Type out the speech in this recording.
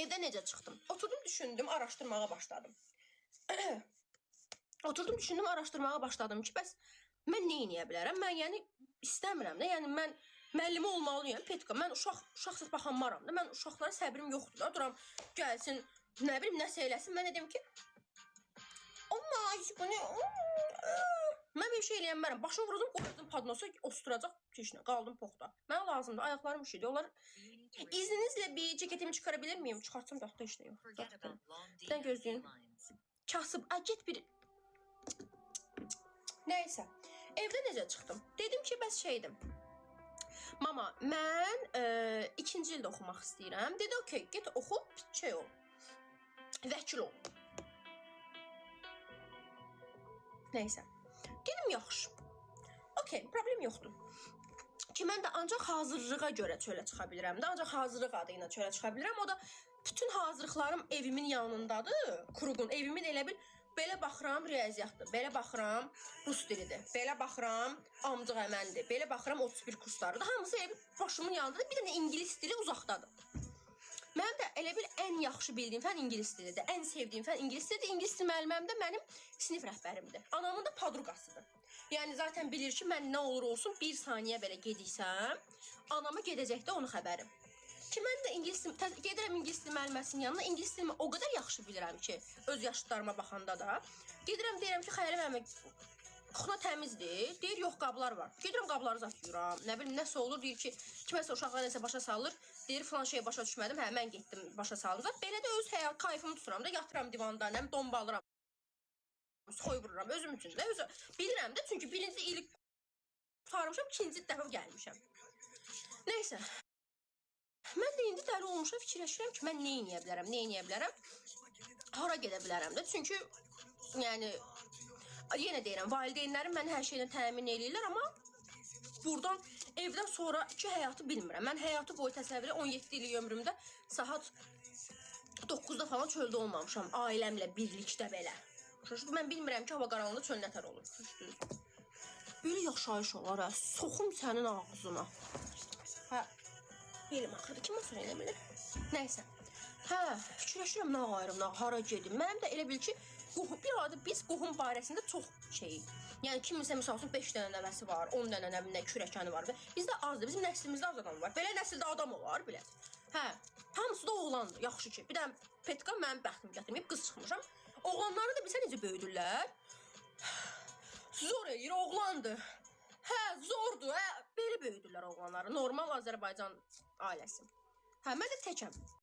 Evdə necə çıxdım? Oturdum, düşündüm, araşdırmağa başladım. Oturdum, düşündüm, araşdırmağa başladım ki, bəs mən nə edə bilərəm? Mən yəni istəmirəm də. Yəni mən müəllimi olmalıyam, Petka. Mən uşaqsız baxanmaram da. Mən uşaqlara səbrim yoxdur da. Duram, gəlsin, nə bilim, nəsə eləsin. Mən dedim ki, bu ne? Mən bir şey eləyənmərəm. Başımı vurdum, qoydum padnosa, osturacaq pişinə. Qaldım poxda. Mənə lazımdır. Ayaqlarım üşüdü. Onlar izninizlə bir ceketimi çıxarabilir miyim? Çıxartsam da axta işlə yox. Bir dən gözləyin. Kasıb, get bir... Nəysə. Evdə necə çıxdım? Dedim ki, bəs şeydim. Mama, mən 2-ci ildə oxumaq istəyirəm. Dedi, okey, get oxu, şey ol. Vəkil ol. Nəysə. Dedim, yaxşı. Okey, problem yoxdur. Ki, mən də ancaq hazırlığa görə çölə çıxa bilirəm də. Ancaq hazırlıq adı ilə çölə çıxa bilirəm. O da bütün hazırlıqlarım evimin yanındadır. Kuruqun. Evimin elə bil, belə baxıram riyaziyyatdır. Belə baxıram rus dilidir. Belə baxıram amcıq əməndir. Belə baxıram 31 kurslarıdır. Hamısı elə bil başımın yanındadır. Bir dənə ingilis dili uzaqdadır. Mənim də elə bil ən yaxşı bildiyim fən ingilis dilidir. Ən sevdiyim fən ingilis dilidir. İngilis dili müəlliməm də mənim sinif rəhbərimdir. Anamın da padruqasıdır. Yəni zaten bilir ki, mən nə olur olsun bir saniyə belə gedirsəm, anama gedəcək də onun xəbərim. Ki mən də gedirəm ingilis dili müəlliməsinin yanına. İngilis dilimi o qədər yaxşı bilirəm ki, öz yaşlılarıma baxanda da. Gedirəm, deyirəm ki, Xəyəli müəllimə kuxna təmizdir. Deyir, yox, qablar var. Gedirəm, qabları zatıyorum. Nə bilim, nəsə olur, deyir ki, kiməsə uşaqlar nəsə başa salır. Deyir, falan şeyə başa düşmədim. Hə, mən getdim, başa saldım. Belə də öz həyat kayfımı tuturam da, yatıram divanda, nəm, dombalıram. Soy vururam, özüm üçün də. Bilirəm də, çünki birinci ili tutarmışam, ikinci dəfə gəlmişəm. Nəysə. Mən də indi dəli olmuşam, fikirləşirəm ki, mən nə edə bilərəm? Hara gedə bilərəm də, çünki, yəni, yenə deyirəm, valideynlərim məni hər şeylə təmin eləyirlər, amma buradan evdən sonraki həyatı bilmirəm. Mən həyatı boyu təsəvvürlə 17 illik ömrümdə saat 9-da falan çöldə olmamışam, ailəmlə birlikdə belə. Mən bilmirəm ki, hava qaranlığında çöl nətər olur. Böyle yaşayış olar, hə, soxum sənin ağzına. Hə, belim axırdı, kim olsun elə bilir? Nəysə, hə, fikirləşirəm, nə ayırım, hara gedim. Mənim də elə bil ki, bir arada biz qohum barəsində çox şeyik. Yəni kiminsə misal üçün 5 dənə nəvəsi var, 10 dənə nəvinə kürəkəni var və bizdə azdır, bizim nəslimizdə az adam var. Belə nəsildə adam olar, bilət. Hə, hamısı da oğlandır, yaxşı ki. Bir dənə Petka mənim bəxtim gətirməyib, qız çıxmışam. Oğlanları da bilsə necə böyüdürlər? Zor eləyir, oğlandır. Hə, zordur, hə, belə böyüdürlər oğlanları. Normal Azərbaycan ailəsi. Hə, mən də təkəm.